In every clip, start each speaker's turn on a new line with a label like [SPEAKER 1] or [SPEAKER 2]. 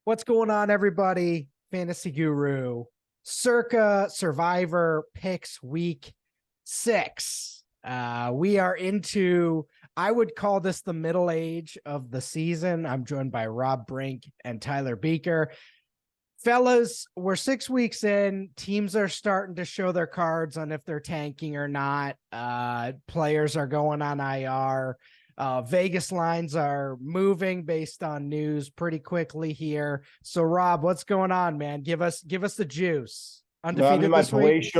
[SPEAKER 1] What's going on, everybody? Fantasy Guru, Circa Survivor picks week 6. We are into, I would call this the middle age of the season. I'm joined by Rob Brink and Tyler Beaker. Fellas, we're 6 weeks in. Teams are starting to show their cards on if they're tanking or not. Players are going on IR. Vegas lines are moving based on news pretty quickly here. So, Rob, what's going on, man? Give us the juice. Undefeated
[SPEAKER 2] I'm in my
[SPEAKER 1] this week?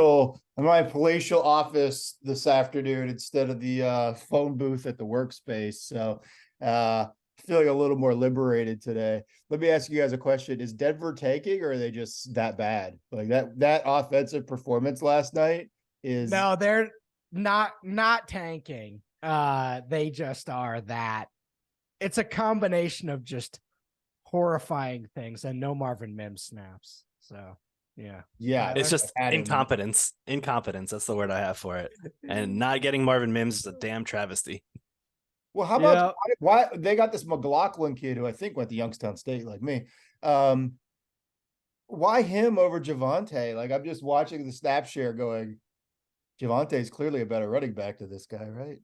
[SPEAKER 2] palatial office this afternoon instead of the phone booth at the workspace. So feeling a little more liberated today. Let me ask you guys a question. Is Denver tanking, or are they just that bad? Like that offensive performance last night is
[SPEAKER 1] No, they're not tanking. They just are that. It's a combination of just horrifying things and no Marvin Mims snaps. So yeah.
[SPEAKER 3] It's just incompetence. Incompetence. That's the word I have for it. And not getting Marvin Mims is a damn travesty.
[SPEAKER 2] Well, how about why they got this McLaughlin kid who I think went to Youngstown State like me. Why him over Javonte? Like, I'm just watching the snap share going, Javonte is clearly a better running back to this guy, right?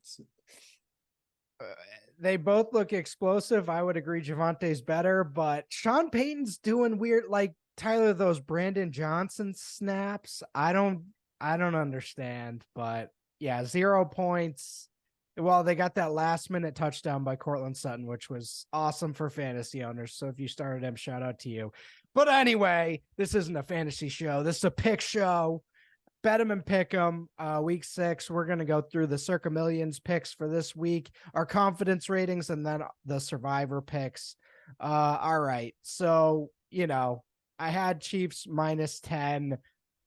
[SPEAKER 1] They both look explosive. I would agree Javante's better, but Sean Payton's doing weird, like Tyler, those Brandon Johnson snaps. I don't understand, but yeah, 0 points. Well, they got that last minute touchdown by Cortland Sutton, which was awesome for fantasy owners. So if you started him, shout out to you. But anyway, this isn't a fantasy show. This is a pick show. Bet them and pick them. Week 6, we're going to go through the Circa Millions picks for this week, our confidence ratings, and then the Survivor picks. All right. So, I had Chiefs -10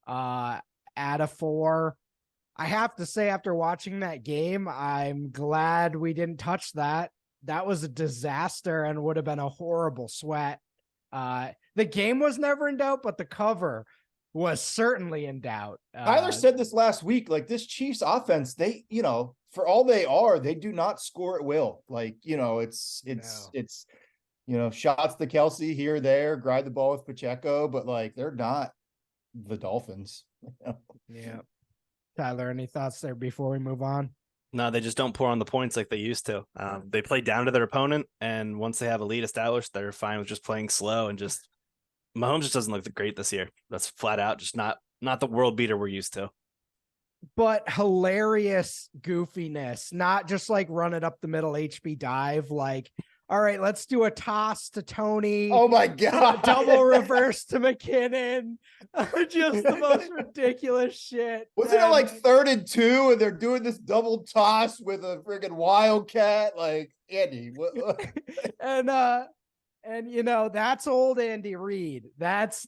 [SPEAKER 1] at a 4. I have to say, after watching that game, I'm glad we didn't touch that. That was a disaster and would have been a horrible sweat. The game was never in doubt, but the cover was certainly in doubt.
[SPEAKER 2] Tyler said this last week, like this Chiefs offense, they, for all they are, they do not score at will. Like, it's shots to Kelsey here or there, grind the ball with Pacheco, but like, they're not the Dolphins.
[SPEAKER 1] Yeah. Tyler, any thoughts there before we move on?
[SPEAKER 3] No, they just don't pour on the points like they used to. They play down to their opponent, and once they have a lead established, they're fine with just playing slow and just Mahomes just doesn't look great this year. That's flat out just not the world beater we're used to.
[SPEAKER 1] But hilarious goofiness, not just like run it up the middle HB dive, like, all right, let's do a toss to Tony.
[SPEAKER 2] Oh my God.
[SPEAKER 1] Double reverse to McKinnon. Just the most ridiculous shit.
[SPEAKER 2] Wasn't it like 3rd and 2 and they're doing this double toss with a friggin' Wildcat? Like, Andy.
[SPEAKER 1] And that's old Andy Reid. That's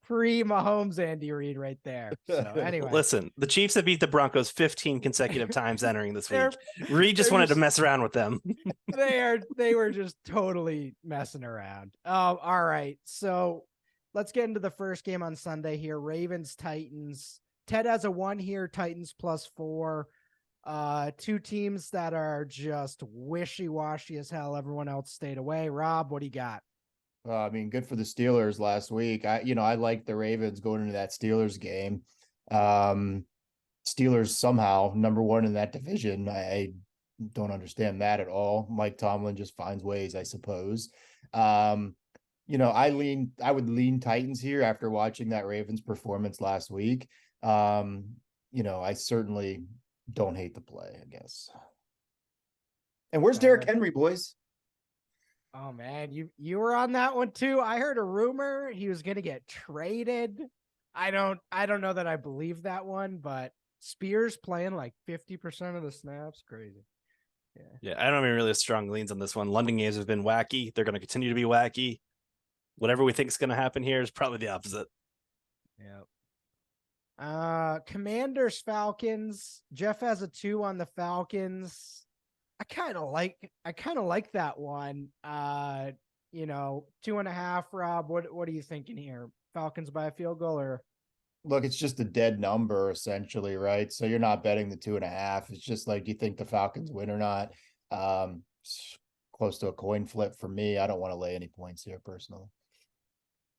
[SPEAKER 1] pre-Mahomes Andy Reid right there. So anyway.
[SPEAKER 3] Listen, the Chiefs have beat the Broncos 15 consecutive times entering this week. Reid just wanted to mess around with them.
[SPEAKER 1] They were just totally messing around. All right. So let's get into the first game on Sunday here. Ravens, Titans. Ted has a 1 here, Titans +4. 2 teams that are just wishy-washy as hell. Everyone else stayed away. Rob, what do you got?
[SPEAKER 2] Good for the Steelers last week. I liked the Ravens going into that Steelers game. Steelers somehow number 1 in that division. I don't understand that at all. Mike Tomlin just finds ways, I suppose. I would lean Titans here after watching that Ravens performance last week. I certainly don't hate the play, I guess. And where's Derrick Henry, boys?
[SPEAKER 1] Oh man, you were on that one too. I heard a rumor he was gonna get traded. I don't know that I believe that one, but Spears playing like 50% of the snaps, crazy.
[SPEAKER 3] Yeah, I don't have really strong leans on this one. London games have been wacky. They're going to continue to be wacky. Whatever we think is going to happen here is probably the opposite.
[SPEAKER 1] Yeah. Commanders, Falcons. Jeff has a 2 on the Falcons. I kind of like that one. 2.5, Rob. What are you thinking here? Falcons by a field goal, or?
[SPEAKER 2] Look, it's just a dead number essentially, right? So you're not betting the 2.5. It's just like, do you think the Falcons win or not? Close to a coin flip for me. I don't want to lay any points here personally.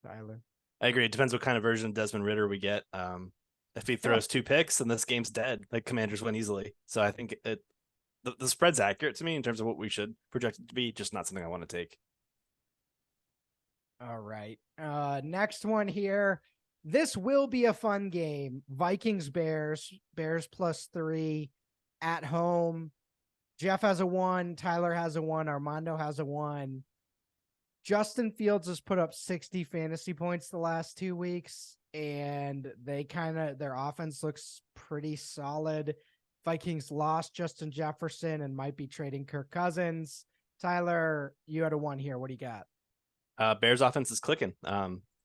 [SPEAKER 1] Tyler?
[SPEAKER 3] I agree. It depends what kind of version of Desmond Ridder we get. If he throws 2 picks, then this game's dead. Like Commanders win easily. So I think the spread's accurate to me in terms of what we should project it to be, just not something I want to take.
[SPEAKER 1] All right. Next one here. This will be a fun game. Vikings Bears. Bears +3 at home. Jeff has a 1. Tyler has a 1. Armando has a 1. Justin Fields has put up 60 fantasy points the last 2 weeks, and their offense looks pretty solid. Vikings lost Justin Jefferson and might be trading Kirk Cousins. Tyler, you had a 1 here. What do you got?
[SPEAKER 3] Bears offense is clicking.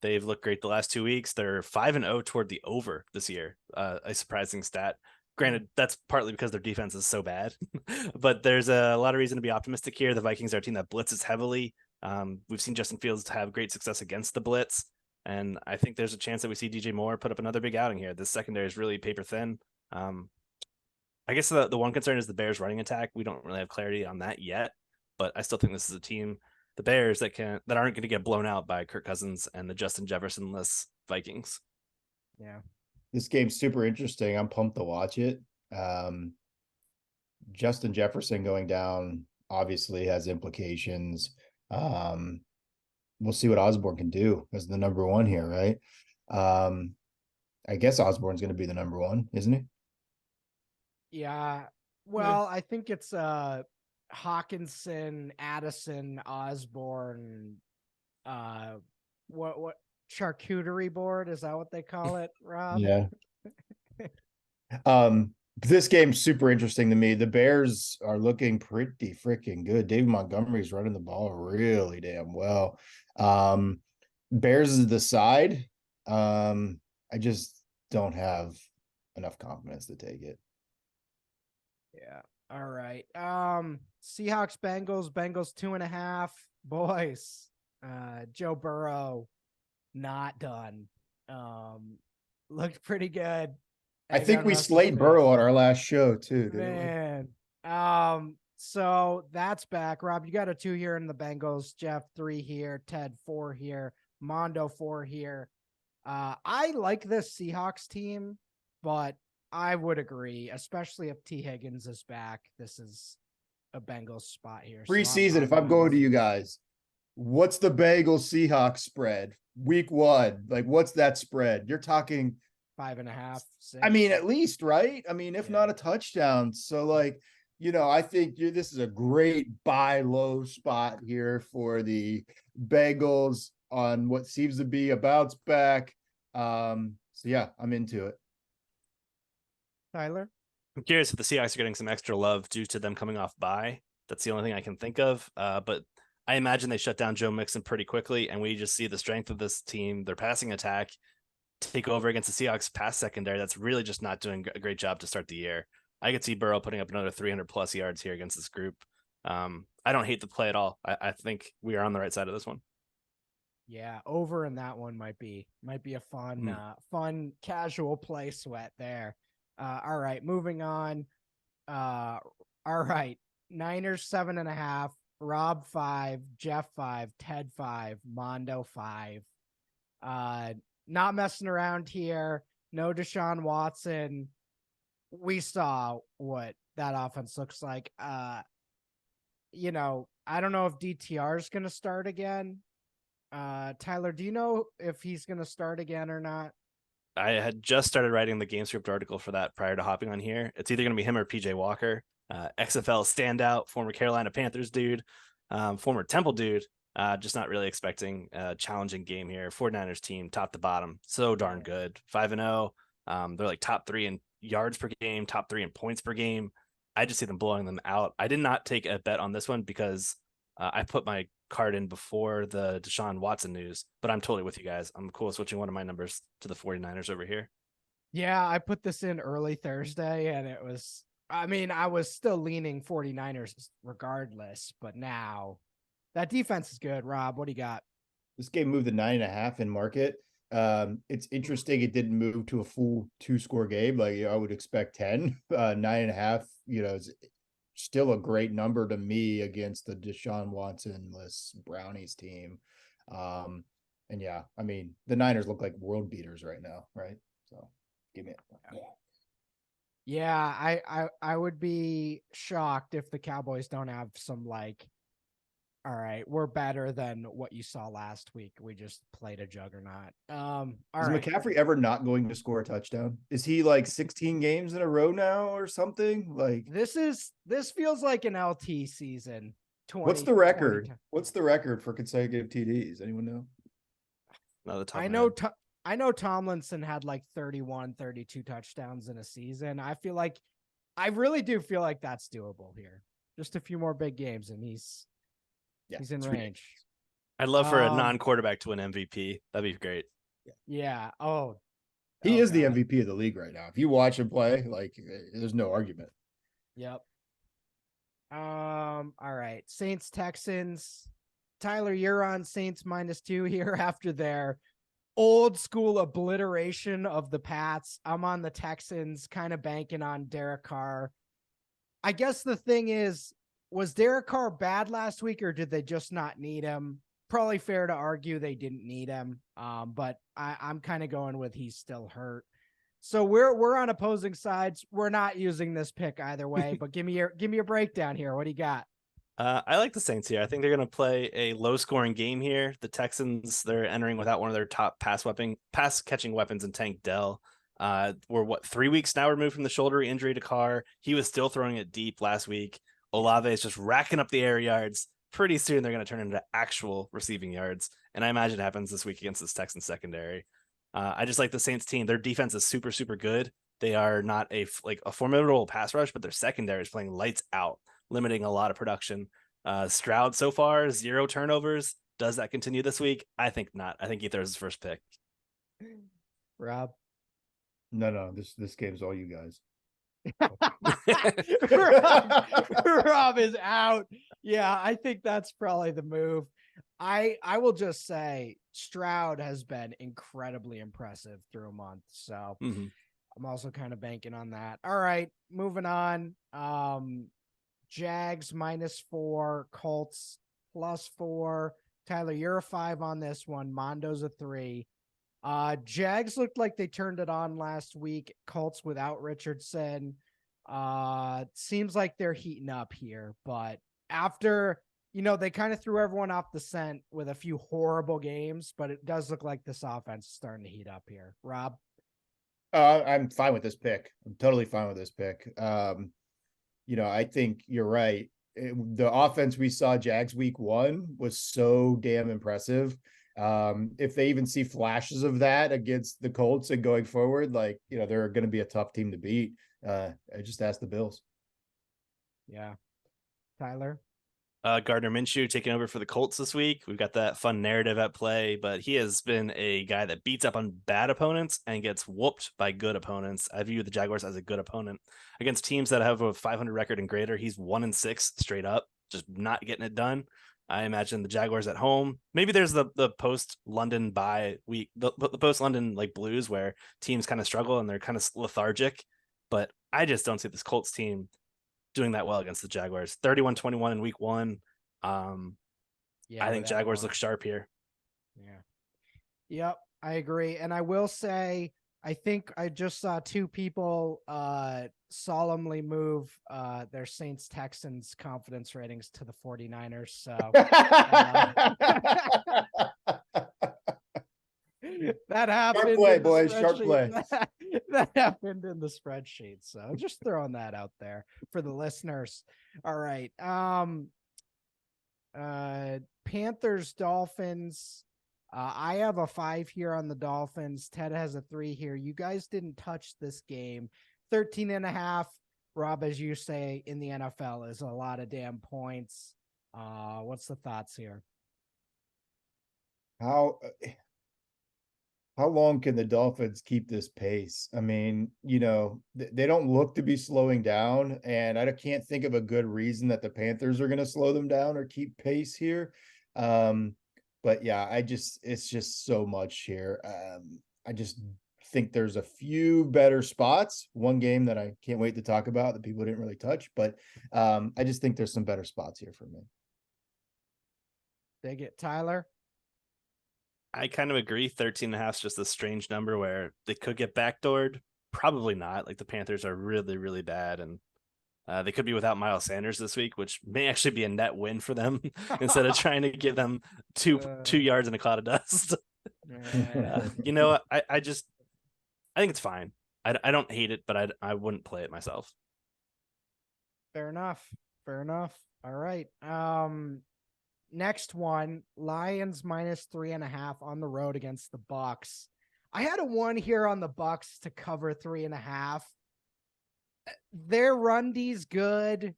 [SPEAKER 3] They've looked great the last 2 weeks. They're 5-0 toward the over this year. A surprising stat. Granted, that's partly because their defense is so bad, but there's a lot of reason to be optimistic here. The Vikings are a team that blitzes heavily. We've seen Justin Fields have great success against the blitz, and I think there's a chance that we see DJ Moore put up another big outing here. This secondary is really paper thin. I guess the one concern is the Bears running attack. We don't really have clarity on that yet, but I still think this is a team, the Bears, that aren't going to get blown out by Kirk Cousins and the Justin Jefferson-less Vikings.
[SPEAKER 1] Yeah.
[SPEAKER 2] This game's super interesting. I'm pumped to watch it. Justin Jefferson going down obviously has implications. We'll see what Osborne can do as the number 1 here, right? I guess Osborne's going to be the number 1, isn't he?
[SPEAKER 1] Yeah. Well, I think it's Hawkinson, Addison, Osborne, what charcuterie board, is that what they call it, Rob?
[SPEAKER 2] Yeah. This game's super interesting to me. The Bears are looking pretty freaking good. David Montgomery's running the ball really damn well. Bears is the side. I just don't have enough confidence to take it.
[SPEAKER 1] Yeah. All right. Seahawks, Bengals, 2.5. Boys. Joe Burrow, not done. Looked pretty good.
[SPEAKER 2] I think we slayed Burrow on our last show too, didn't
[SPEAKER 1] we? So that's back. Rob, you got a 2 here in the Bengals. Jeff 3 here. Ted 4 here. Mondo 4 here. I like this Seahawks team, but I would agree, especially if T. Higgins is back. This is a Bengals spot here.
[SPEAKER 2] Preseason, if I'm going to you guys, what's the Bengals Seahawks spread? Week 1. Like, what's that spread? You're talking
[SPEAKER 1] 5.5, 6.
[SPEAKER 2] I mean, at least, right? I mean, if not a touchdown. So, like, I think this is a great buy low spot here for the Bengals on what seems to be a bounce back. So yeah, I'm into it.
[SPEAKER 1] Tyler?
[SPEAKER 3] I'm curious if the Seahawks are getting some extra love due to them coming off bye. That's the only thing I can think of. But I imagine they shut down Joe Mixon pretty quickly, and we just see the strength of this team, their passing attack, take over against the Seahawks pass secondary. That's really just not doing a great job to start the year. I could see Burrow putting up another 300+ yards here against this group. I don't hate the play at all. I think we are on the right side of this one.
[SPEAKER 1] Yeah, over in that one might be a fun casual play sweat there. All right, moving on. All right, Niners 7.5, Rob 5, Jeff 5, Ted 5, Mondo 5. Not messing around here. No Deshaun Watson. We saw what that offense looks like. I don't know if DTR is going to start again. Tyler, do you know if he's going to start again or not?
[SPEAKER 3] I had just started writing the GameScript article for that prior to hopping on here. It's either going to be him or PJ Walker, XFL standout, former Carolina Panthers dude, former Temple dude. Just not really expecting a challenging game here. 49ers team, top to bottom, so darn good. 5-0. They're like top 3 in yards per game, top 3 in points per game. I just see them blowing them out. I did not take a bet on this one because I put my card in before the Deshaun Watson news, but I'm totally with you guys. I'm cool switching one of my numbers to the 49ers over here.
[SPEAKER 1] Yeah, I put this in early Thursday, and I was still leaning 49ers regardless, but now that defense is good. Rob, what do you got?
[SPEAKER 2] This game moved to 9.5 in market. It's interesting it didn't move to a full 2-score game. Like I would expect 10. 9.5, is still a great number to me against the Deshaun Watson-less Brownies team. And yeah, I mean, the Niners look like world beaters right now, right? So give me it.
[SPEAKER 1] Yeah, I would be shocked if the Cowboys don't have some like, all right, we're better than what you saw last week. We just played a juggernaut. All
[SPEAKER 2] Is
[SPEAKER 1] right.
[SPEAKER 2] McCaffrey ever not going to score a touchdown? Is he like 16 games in a row now or something? Like,
[SPEAKER 1] This feels like an LT season.
[SPEAKER 2] what's the record? What's the record for consecutive TDs? Anyone know?
[SPEAKER 3] No, the top
[SPEAKER 1] I know Tomlinson had like 31, 32 touchdowns in a season. I really do feel like that's doable here. Just a few more big games and he's in range.
[SPEAKER 3] I'd love for a non-quarterback to win MVP. That'd be great.
[SPEAKER 1] Yeah. Oh,
[SPEAKER 2] he is the MVP of the league right now. If you watch him play, like, there's no argument.
[SPEAKER 1] Yep. All right. Saints, Texans. Tyler, you're on Saints -2 here after their old school obliteration of the Pats. I'm on the Texans, kind of banking on Derek Carr. I guess the thing is, was Derek Carr bad last week or did they just not need him? Probably fair to argue they didn't need him. But I'm kind of going with he's still hurt. So we're on opposing sides. We're not using this pick either way, but give me your breakdown here. What do you got?
[SPEAKER 3] I like the Saints here. I think they're going to play a low-scoring game here. The Texans, they're entering without one of their top pass-catching weapons in Tank Dell. We're 3 weeks now removed from the shoulder injury to Carr. He was still throwing it deep last week. Olave is just racking up the air yards. Pretty soon they're going to turn into actual receiving yards, and I imagine it happens this week against this Texans secondary. I just like the Saints team. Their defense is super, super good. They are not a formidable pass rush, but their secondary is playing lights out, limiting a lot of production. Stroud so far 0 turnovers. Does that continue this week? I think not. I think he throws his first pick.
[SPEAKER 1] Rob.
[SPEAKER 2] No, this game's all you guys.
[SPEAKER 1] Rob is out. Yeah, I think that's probably the move. I will just say Stroud has been incredibly impressive through a month. So I'm also kind of banking on that. All right, moving on. Jags -4, Colts +4. Tyler, you're a 5 on this one. Mondo's a 3. Jags looked like they turned it on last week. Colts without Richardson. Seems like they're heating up here, but after, they kind of threw everyone off the scent with a few horrible games, but it does look like this offense is starting to heat up here. Rob?
[SPEAKER 2] I'm fine with this pick. I'm totally fine with this pick. I think you're right. The offense we saw Jags week 1 was so damn impressive. If they even see flashes of that against the Colts and going forward, they're going to be a tough team to beat. I just asked the Bills.
[SPEAKER 1] Yeah. Tyler?
[SPEAKER 3] Gardner Minshew taking over for the Colts this week. We've got that fun narrative at play, but he has been a guy that beats up on bad opponents and gets whooped by good opponents. I view the Jaguars as a good opponent. Against teams that have a 500 record and greater, he's 1-6 straight up, just not getting it done. I imagine the Jaguars at home. Maybe there's the post-London bye week, the post-London Blues where teams kind of struggle and they're kind of lethargic. But I just don't see this Colts team doing that well against the Jaguars. 31-21 in week 1. I think Jaguars look sharp here.
[SPEAKER 1] Yeah. Yep, I agree. And I will say, I think I just saw 2 people solemnly move their Saints Texans confidence ratings to the 49ers. So that happened.
[SPEAKER 2] Sharp play, boys. Sharp play.
[SPEAKER 1] That happened in the spreadsheet. So just throwing that out there for the listeners. All right. Panthers, Dolphins. I have a 5 here on the Dolphins. Ted has a 3 here. You guys didn't touch this game. 13.5. Rob, as you say, in the NFL is a lot of damn points. What's the thoughts here?
[SPEAKER 2] How long can the Dolphins keep this pace? I mean, they don't look to be slowing down, and I can't think of a good reason that the Panthers are going to slow them down or keep pace here. But yeah, it's just so much here. I just think there's a few better spots. One game that I can't wait to talk about that people didn't really touch, but I just think there's some better spots here for me.
[SPEAKER 1] Dig it, Tyler.
[SPEAKER 3] I kind of agree. 13.5 is just a strange number where they could get backdoored. Probably not. Like the Panthers are really, really bad, and they could be without Miles Sanders this week, which may actually be a net win for them instead of trying to give them two yards in a cloud of dust. You know, I think it's fine. I don't hate it, but I wouldn't play it myself.
[SPEAKER 1] Fair enough. All right. Next one, Lions -3.5 on the road against the Bucks. I had a 1 here on the Bucks to cover 3.5. Their run D's good.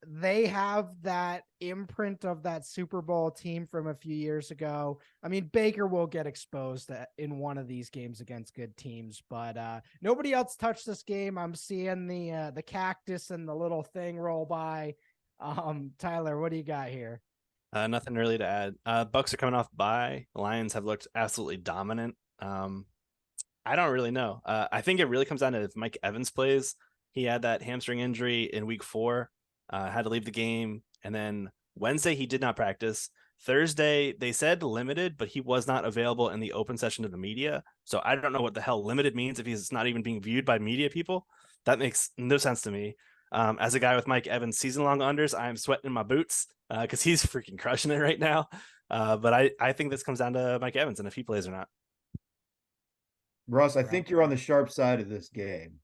[SPEAKER 1] They have that imprint of that Super Bowl team from a few years ago. I mean, Baker will get exposed in one of these games against good teams, but nobody else touched this game. I'm seeing the cactus and the little thing roll by. Tyler, what do you got here?
[SPEAKER 3] Nothing really to add. Bucks are coming off bye. Lions have looked absolutely dominant. I don't really know. I think it really comes down to if Mike Evans plays. He had that hamstring injury in week 4, had to leave the game. And then Wednesday, he did not practice. Thursday, they said limited, but he was not available in the open session to the media. So I don't know what the hell limited means if he's not even being viewed by media people. That makes no sense to me. As a guy with Mike Evans season-long unders, I am sweating in my boots because he's freaking crushing it right now. But I think this comes down to Mike Evans and if he plays or not.
[SPEAKER 2] Russ, I think you're on the sharp side of this game.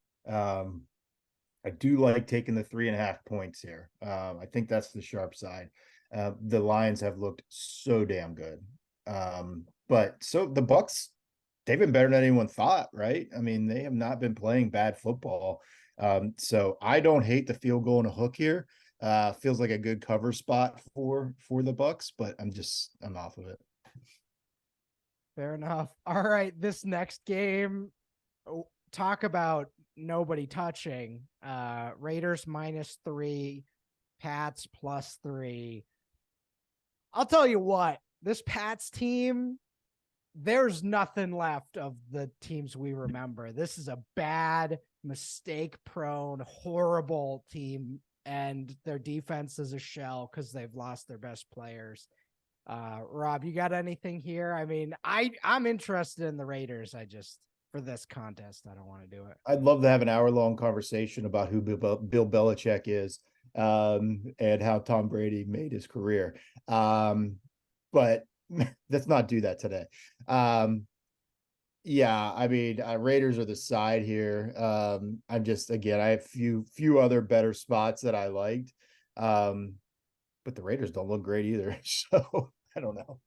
[SPEAKER 2] I do like taking the 3.5 points here. I think that's the sharp side. The Lions have looked so damn good. But so the Bucks, they've been better than anyone thought, right? I mean, they have not been playing bad football. So I don't hate the field goal and a hook here. Feels like a good cover spot for the Bucks, but I'm off of it.
[SPEAKER 1] Fair enough. All right, this next game, talk about nobody touching. Raiders -3, Pats +3. I'll tell you what, this Pats team, there's nothing left of the teams we remember. This is a bad, mistake-prone, horrible team, and their defense is a shell because they've lost their best players. Rob, you got anything here? I mean, I'm interested in the Raiders. For this contest, I don't want to do it.
[SPEAKER 2] I'd love to have an hour-long conversation about who Bill Belichick is, and how Tom Brady made his career. But let's not do that today. Yeah, I mean, Raiders are the side here. I have few other better spots that I liked. But the Raiders don't look great either. So I don't know.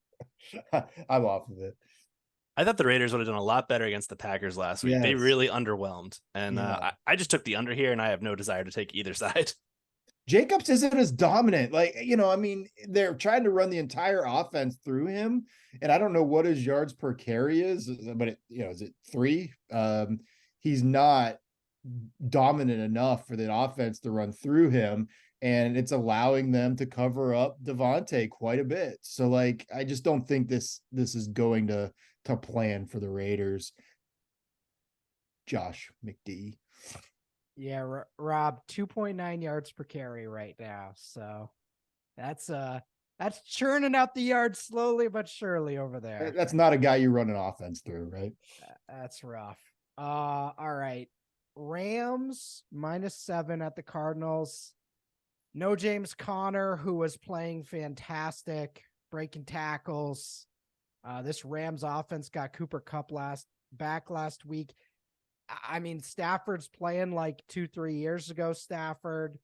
[SPEAKER 2] I'm off of it.
[SPEAKER 3] I thought the Raiders would have done a lot better against the Packers last week. Yes. They really underwhelmed. And yeah. I just took the under here, and I have no desire to take either side.
[SPEAKER 2] Jacobs isn't as dominant. Like, I mean, they're trying to run the entire offense through him. And I don't know what his yards per carry is, but is it 3? He's not dominant enough for the offense to run through him. And it's allowing them to cover up Devontae quite a bit. So, like, I just don't think this is going to plan for the Raiders. Josh McD.
[SPEAKER 1] Yeah, Rob, 2.9 yards per carry right now. So that's churning out the yards slowly but surely over there.
[SPEAKER 2] That's not a guy you run an offense through, right?
[SPEAKER 1] That's rough. All right. Rams -7 at the Cardinals. No James Conner, who was playing fantastic, breaking tackles. This Rams offense got Cooper Kupp back last week. I mean, Stafford's playing like 2-3 years ago. Stafford.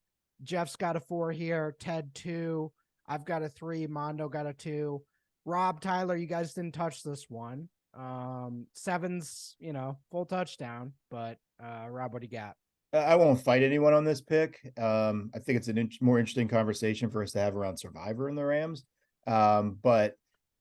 [SPEAKER 1] Jeff's got a 4 here. Ted 2. I've got a 3. Mondo got a 2. Rob, Tyler, you guys didn't touch this one. 7's, full touchdown. But Rob, what do you got?
[SPEAKER 2] I won't fight anyone on this pick. I think it's more interesting conversation for us to have around Survivor in the Rams. But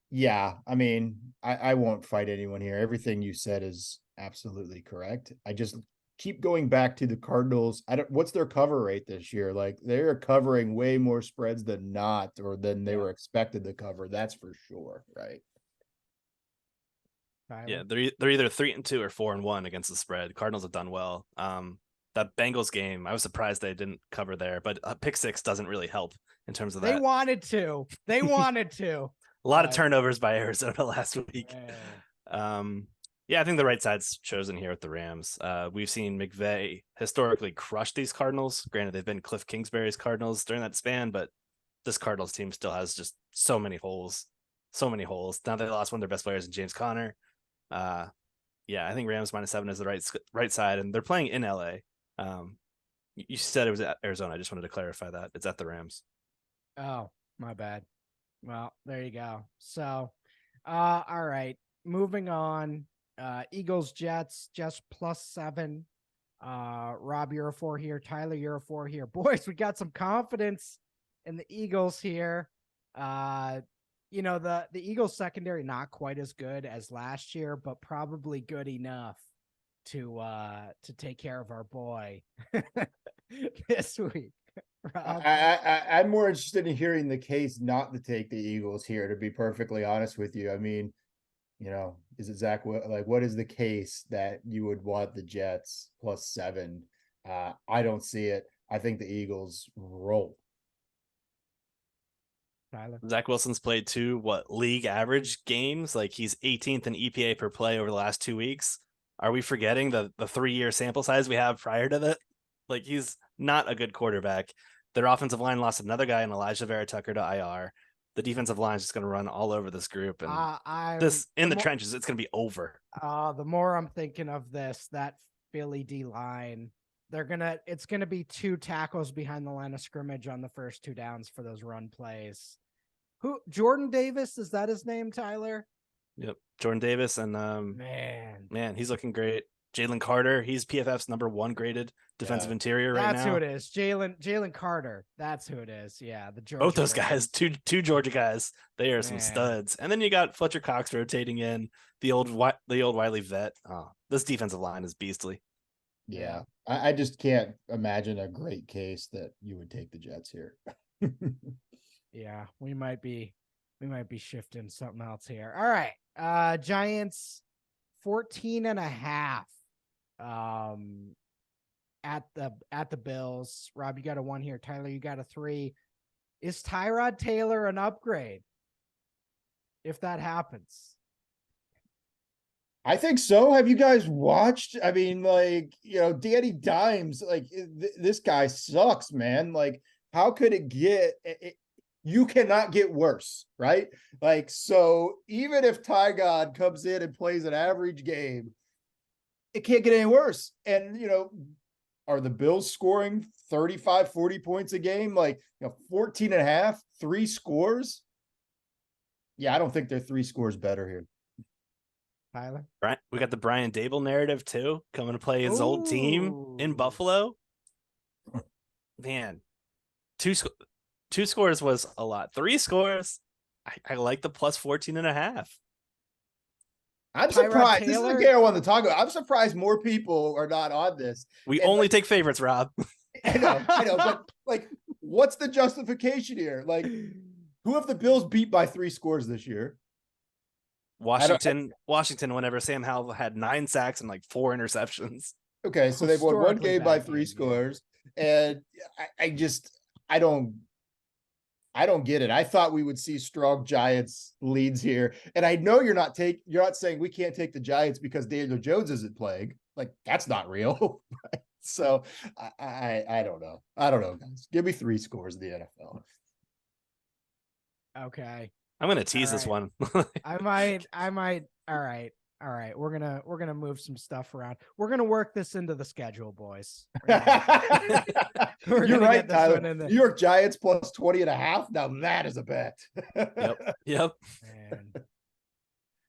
[SPEAKER 2] yeah, I mean, I won't fight anyone here. Everything you said is absolutely correct. I just keep going back to the Cardinals. What's their cover rate this year? Like, they're covering way more spreads than not, or than they were expected to cover. That's for sure, right?
[SPEAKER 3] Yeah, they're either 3-2 or 4-1 against the spread. Cardinals have done well. That Bengals game, I was surprised they didn't cover there, but pick 6 doesn't really help in terms of that.
[SPEAKER 1] They wanted to.
[SPEAKER 3] A lot of
[SPEAKER 1] But-
[SPEAKER 3] turnovers by Arizona last week.
[SPEAKER 1] Man.
[SPEAKER 3] Yeah, I think the right side's chosen here with the Rams. We've seen McVay historically crush these Cardinals. Granted, they've been Cliff Kingsbury's Cardinals during that span, but this Cardinals team still has just so many holes. So many holes. Now they lost one of their best players in James Conner. Yeah, I think Rams -7 is the right side, and they're playing in LA. You said it was at Arizona. I just wanted to clarify that. It's at the Rams.
[SPEAKER 1] Oh, my bad. Well, there you go. So, all right. Moving on. Eagles, Jets, just +7. Rob, you're a 4 here. Tyler, you're a 4 here. Boys, we got some confidence in the Eagles here. The Eagles secondary not quite as good as last year, but probably good enough to take care of our boy this week. Rob?
[SPEAKER 2] I'm more interested in hearing the case not to take the Eagles here, to be perfectly honest with you. I mean, is it Zach? What is the case that you would want the Jets +7? I don't see it. I think the Eagles roll.
[SPEAKER 1] Tyler?
[SPEAKER 3] Zach Wilson's played 2 league average games. Like, he's 18th in EPA per play over the last 2 weeks. Are we forgetting the 3-year sample size we have prior to that? Like, he's not a good quarterback. Their offensive line lost another guy in Elijah Vera Tucker to IR. The defensive line is just going to run all over this group, and trenches, it's going to be over.
[SPEAKER 1] The more I'm thinking of this, that Philly D line, it's gonna be 2 tackles behind the line of scrimmage on the first 2 downs for those run plays. Jordan Davis, is that his name, Tyler?
[SPEAKER 3] Yep, Jordan Davis, and man, he's looking great. Jalen Carter, he's PFF's #1 graded defensive interior right now.
[SPEAKER 1] That's who it is. Jalen Carter. That's who it is. Yeah, the Georgia
[SPEAKER 3] both those
[SPEAKER 1] boys.
[SPEAKER 3] guys, two Georgia guys. They are some studs. And then you got Fletcher Cox rotating in, the old Wiley vet. Oh, this defensive line is beastly.
[SPEAKER 2] Yeah, I just can't imagine a great case that you would take the Jets here.
[SPEAKER 1] Yeah, we might be shifting something else here. All right. Giants 14.5 at the Bills. Rob, you got a 1 here. Tyler, you got a 3. Is Tyrod Taylor an upgrade if that happens?
[SPEAKER 2] I think so. Have you guys watched? I mean, Danny Dimes, this guy sucks, man. Like, how could it get you cannot get worse, right? Like, so even if Ty God comes in and plays an average game, it can't get any worse. And, are the Bills scoring 35, 40 points a game? 14.5, 3 scores? Yeah, I don't think they're 3 scores better here.
[SPEAKER 1] Tyler?
[SPEAKER 3] Right. We got the Brian Dable narrative too, coming to play his old team in Buffalo. Man, 2 scores was a lot. 3 scores, I like the +14.5.
[SPEAKER 2] I'm surprised. This is the game I wanted to talk about. I'm surprised more people are not on this.
[SPEAKER 3] We only take favorites, Rob.
[SPEAKER 2] I know, but what's the justification here? Who have the Bills beat by 3 scores this year?
[SPEAKER 3] Washington, whenever Sam Howell had 9 sacks and 4 interceptions.
[SPEAKER 2] Okay, so they've won 1 game by 3 scores. And I don't get it. I thought we would see strong Giants leads here. And I know you're not saying we can't take the Giants because Daniel Jones isn't playing. That's not real. So I don't know. I don't know, guys. Give me 3 scores in the NFL.
[SPEAKER 1] Okay.
[SPEAKER 3] I'm gonna tease this one.
[SPEAKER 1] I might. All right. We're gonna move some stuff around. We're gonna work this into the schedule, boys.
[SPEAKER 2] You're right, Tyler. New York Giants +20.5. Now that is a bet.
[SPEAKER 3] Yep.
[SPEAKER 1] Man.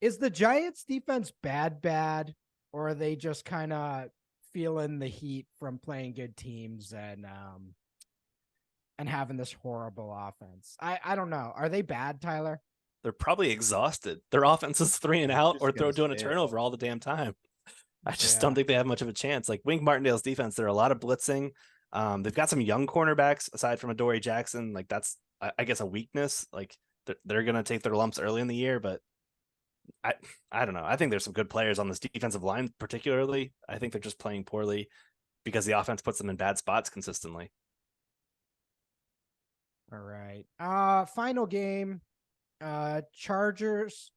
[SPEAKER 1] Is the Giants defense bad, or are they just kind of feeling the heat from playing good teams and having this horrible offense? I don't know. Are they bad, Tyler?
[SPEAKER 3] They're probably exhausted. Their offense is 3 and out or doing a turnover all the damn time. I just don't think they have much of a chance. Wink Martindale's defense, there are a lot of blitzing. They've got some young cornerbacks aside from Adoree Jackson. That's, I guess, a weakness. They're going to take their lumps early in the year, but I don't know. I think there's some good players on this defensive line, particularly. I think they're just playing poorly because the offense puts them in bad spots consistently.
[SPEAKER 1] All right. Final game. Chargers,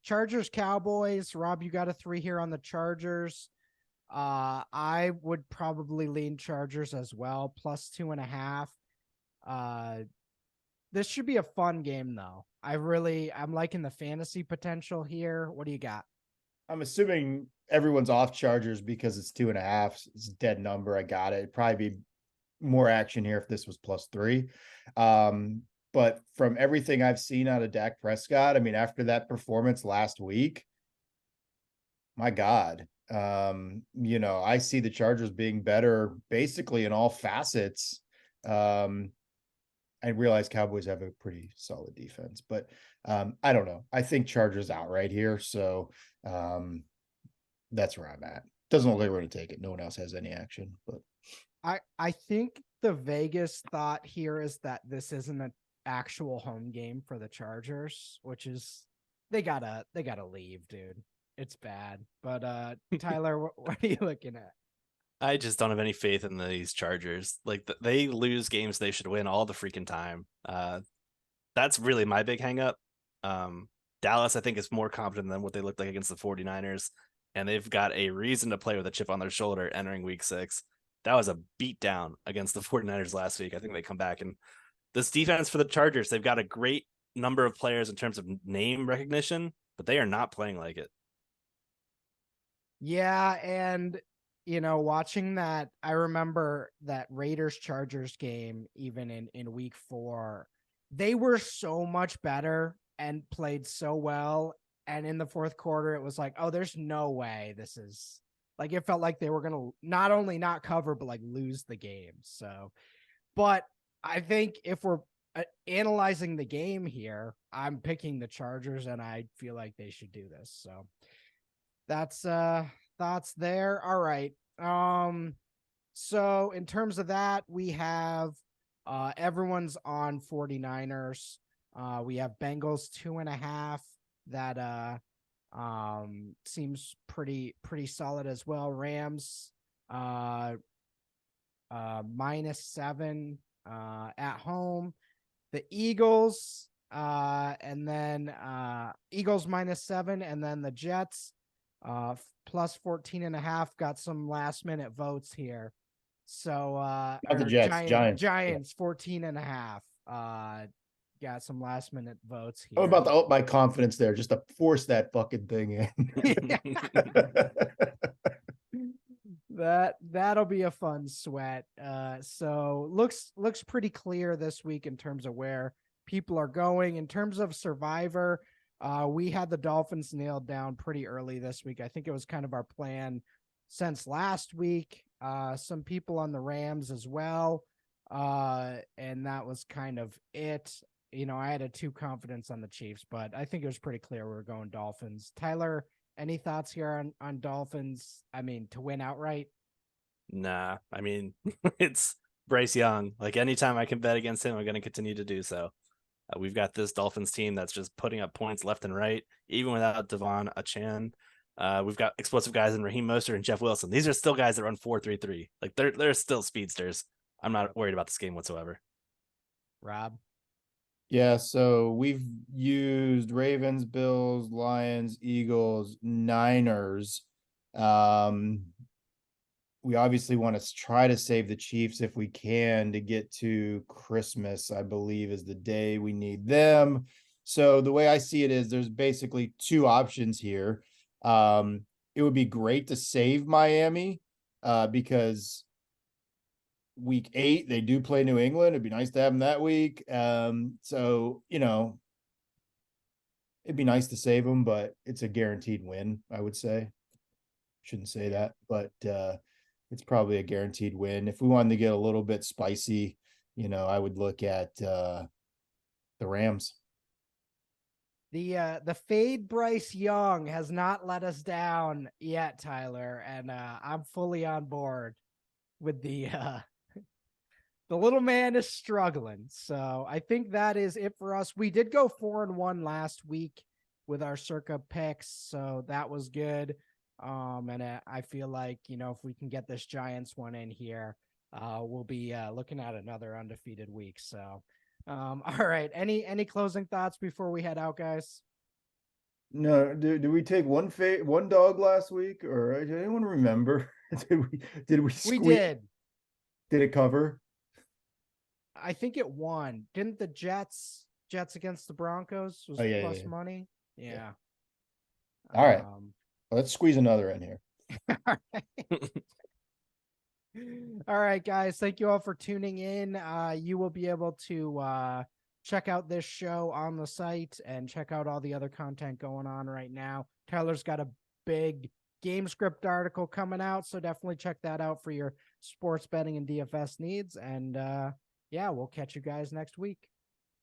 [SPEAKER 1] Cowboys. Rob, you got a 3 here on the Chargers. I would probably lean Chargers as well, +2.5. This should be a fun game though. I'm liking the fantasy potential here. What do you got?
[SPEAKER 2] I'm assuming everyone's off Chargers because it's 2.5. It's a dead number. I got it. It'd probably be more action here if this was +3. But from everything I've seen out of Dak Prescott, I mean, after that performance last week, my God, I see the Chargers being better basically in all facets. I realize Cowboys have a pretty solid defense, but I don't know. I think Chargers outright here. So that's where I'm at. Doesn't look like we're going to take it. No one else has any action, but
[SPEAKER 1] I think the Vegas thought here is that this isn't an actual home game for the Chargers, which is they gotta leave, dude. It's bad. But Tyler, what are you looking at?
[SPEAKER 3] I just don't have any faith in these Chargers. Like they lose games they should win all the freaking time. That's really my big hang up. Dallas, I think, is more competent than what they looked like against the 49ers, and they've got a reason to play with a chip on their shoulder entering week 6. That was a beatdown against the 49ers last week. I think they come back, and this defense for the Chargers, they've got a great number of players in terms of name recognition, but they are not playing like it.
[SPEAKER 1] Yeah, and watching that, I remember that Raiders Chargers game, even in week 4, they were so much better and played so well. And in the fourth quarter, it was like, oh, there's no way this is like, it felt like they were going to not only not cover, but like lose the game. So, but I think if we're analyzing the game here, I'm picking the Chargers and I feel like they should do this. So that's thoughts there. All right. So in terms of that, we have everyone's on 49ers. We have Bengals 2.5. That seems pretty solid as well. Rams -7 at home. The Eagles and then Eagles -7, and then the Jets +14.5. Got some last minute votes here. So
[SPEAKER 2] not the Jets, Giants.
[SPEAKER 1] Giants 14.5. Got some last minute votes here.
[SPEAKER 2] I'm about to up my confidence there just to force that fucking thing in.
[SPEAKER 1] That'll be a fun sweat. So looks pretty clear this week in terms of where people are going. In terms of Survivor, we had the Dolphins nailed down pretty early this week. I think it was kind of our plan since last week. Some people on the Rams as well. And that was kind of it. I had a 2 confidence on the Chiefs, but I think it was pretty clear we were going Dolphins. Tyler, any thoughts here on Dolphins? I mean, to win outright?
[SPEAKER 3] Nah, I mean, it's Bryce Young. Like anytime I can bet against him, I'm going to continue to do so. We've got this Dolphins team that's just putting up points left and right, even without Devon Achane. We've got explosive guys in Raheem Mostert and Jeff Wilson. These are still guys that run 4.33. Like they're still speedsters. I'm not worried about this game whatsoever.
[SPEAKER 1] Rob?
[SPEAKER 2] Yeah, so we've used Ravens, Bills, Lions, Eagles, Niners. We obviously want to try to save the Chiefs if we can to get to Christmas, I believe, is the day we need them. So the way I see it is there's basically 2 options here. It would be great to save Miami because week 8 they do play New England. It'd be nice to have them that week. So it'd be nice to save them, but it's a guaranteed win, I would say. Shouldn't say that, but it's probably a guaranteed win. If we wanted to get a little bit spicy, I would look at the Rams.
[SPEAKER 1] The fade Bryce Young has not let us down yet, Tyler, and I'm fully on board with the little man is struggling. So I think that is it for us. We did go 4-1 last week with our Circa picks, so that was good. And I feel like, if we can get this Giants one in here, we'll be looking at another undefeated week. So All right. Any closing thoughts before we head out, guys?
[SPEAKER 2] No, did we take one dog last week, or did anyone remember? Did we
[SPEAKER 1] We
[SPEAKER 2] squeak?
[SPEAKER 1] did.
[SPEAKER 2] Did it cover?
[SPEAKER 1] I think it won. Didn't the Jets against the Broncos was
[SPEAKER 2] Oh, yeah,
[SPEAKER 1] plus
[SPEAKER 2] yeah.
[SPEAKER 1] money? Yeah.
[SPEAKER 2] All right. Let's squeeze another in here.
[SPEAKER 1] All right. All right, guys. Thank you all for tuning in. You will be able to check out this show on the site and check out all the other content going on right now. Tyler's got a big game script article coming out, so definitely check that out for your sports betting and DFS needs. And yeah, we'll catch you guys next week.